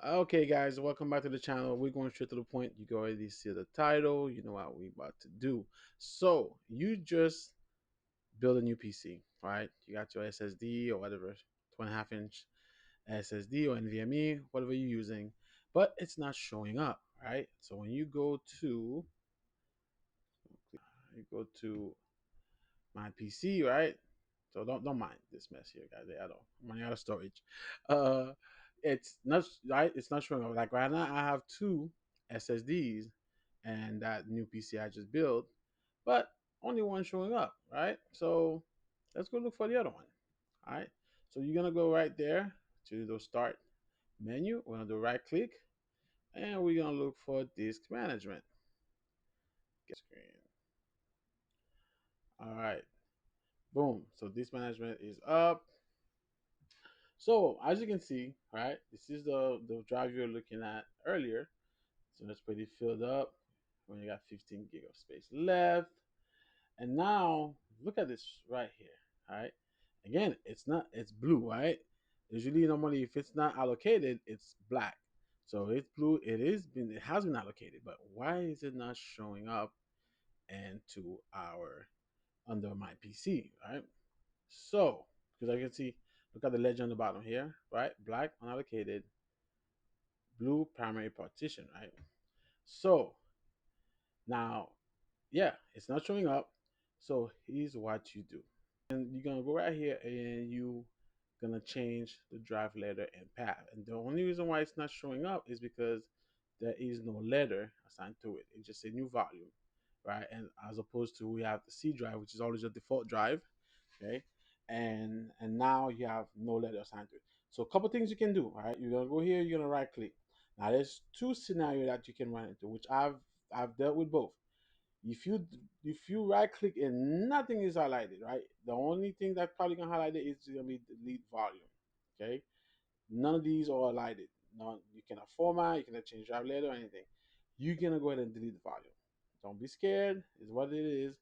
Okay, guys, welcome back to the channel. We're going straight to the point. You can already see the title. You know what we about to do. So you just build a new PC, right? You got your SSD or whatever, 2.5 inch SSD or NVMe, whatever you're using, but it's not showing up, right? So when you go to my PC, right? So don't mind this mess here, guys. I don't. I'm running out of storage. Uh, it's not right. It's not showing up. Like right now, I have two SSDs and that new PC I just built, but only one showing up, right? So let's go look for the other one. All right. So you're gonna go right there to the start menu. We're gonna do right click, and we're gonna look for disk management. Get screen. All right. Boom. So disk management is up. So as you can see, right, this is the drive you were looking at earlier. So it's pretty filled up. We only got 15 gig of space left. And now look at this right here. All right. Again, it's blue, right? Usually normally if it's not allocated, it's black. So it's blue, it has been allocated, but why is it not showing up into our under my PC, right? So, because I can see, look at the legend on the bottom here, right? Black, unallocated, blue, primary partition, right? So, now, yeah, it's not showing up. So, here's what you do. And you're going to go right here and you going to change the drive letter and path. And the only reason why it's not showing up is because there is no letter assigned to it. It just a new volume, right? And as opposed to we have the C drive, which is always a default drive, okay, and now you have no letter assigned to it. So a couple things you can do. All right, you're gonna go here, you're gonna right click. Now there's two scenarios that you can run into, which I've dealt with both. If you right click and nothing is highlighted, right, the only thing that's probably gonna highlight it is gonna be delete volume. Okay, none of these are highlighted. None, you cannot format, you cannot change drive letter or anything. You're gonna go ahead and delete the volume. Don't be scared, is what it is.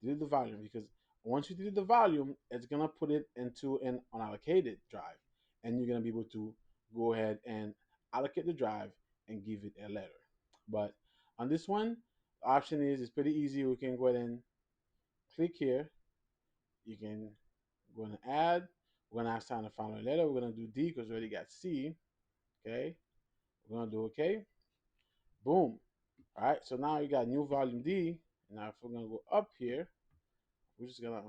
Delete the volume, because once you delete the volume, it's gonna put it into an unallocated drive, and you're gonna be able to go ahead and allocate the drive and give it a letter. But on this one, the option is it's pretty easy. We can go ahead and click here. You can go and add. We're gonna assign a final letter. We're gonna do D because we already got C. Okay. We're gonna do OK. Boom. All right. So now you got new volume D. Now if we're gonna go up here, we're just gonna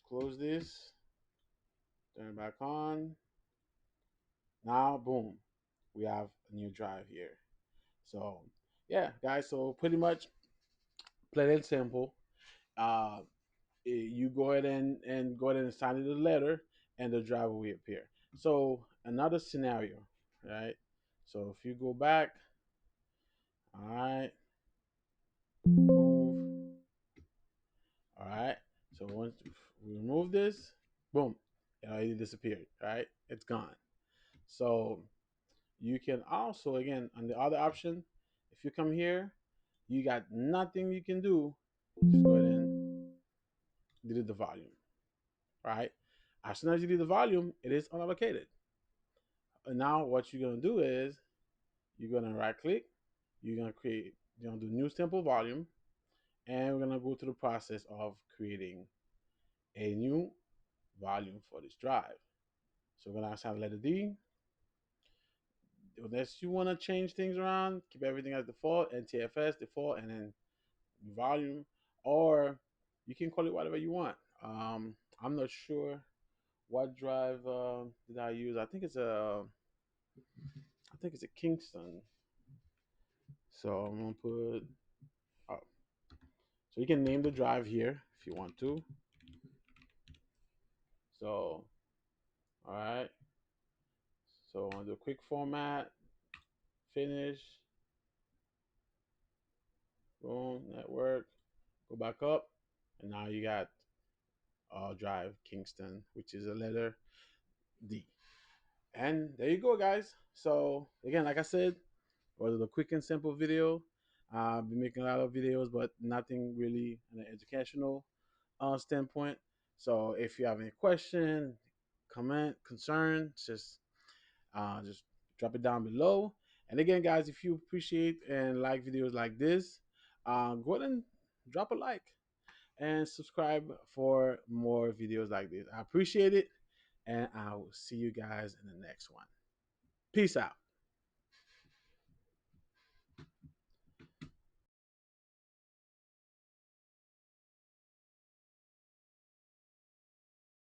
close this, turn it back on. Now, boom, we have a new drive here. So, yeah, guys. So pretty much plain and simple. Uh, you go ahead and go ahead and sign the letter, and the drive will appear. So another scenario, right? So if you go back, all right, move, all right. So once we remove this, boom, it already disappeared. Right? It's gone. So you can also, again, on the other option, if you come here, you got nothing you can do. You just go ahead and delete the volume, right? As soon as you delete the volume, it is unallocated. And now what you're gonna do is you're gonna right click, you're gonna do new sample volume, and we're gonna go through the process of creating a new volume for this drive. So we're gonna assign letter D. Unless you wanna change things around, keep everything as default, NTFS default, and then volume, or you can call it whatever you want. I'm not sure what drive did I use. I think it's a Kingston. So I'm gonna put. Oh, so you can name the drive here if you want to. So all right. So on the quick format, finish, boom, network, go back up, and now you got drive Kingston, which is a letter D. And there you go, guys. So again, like I said, was a quick and simple video. I've been making a lot of videos, but nothing really an educational standpoint. So if you have any question, comment, concern, just Just drop it down below. And again, guys, if you appreciate and like videos like this, go ahead and drop a like and subscribe for more videos like this. I appreciate it, and I will see you guys in the next one. Peace out.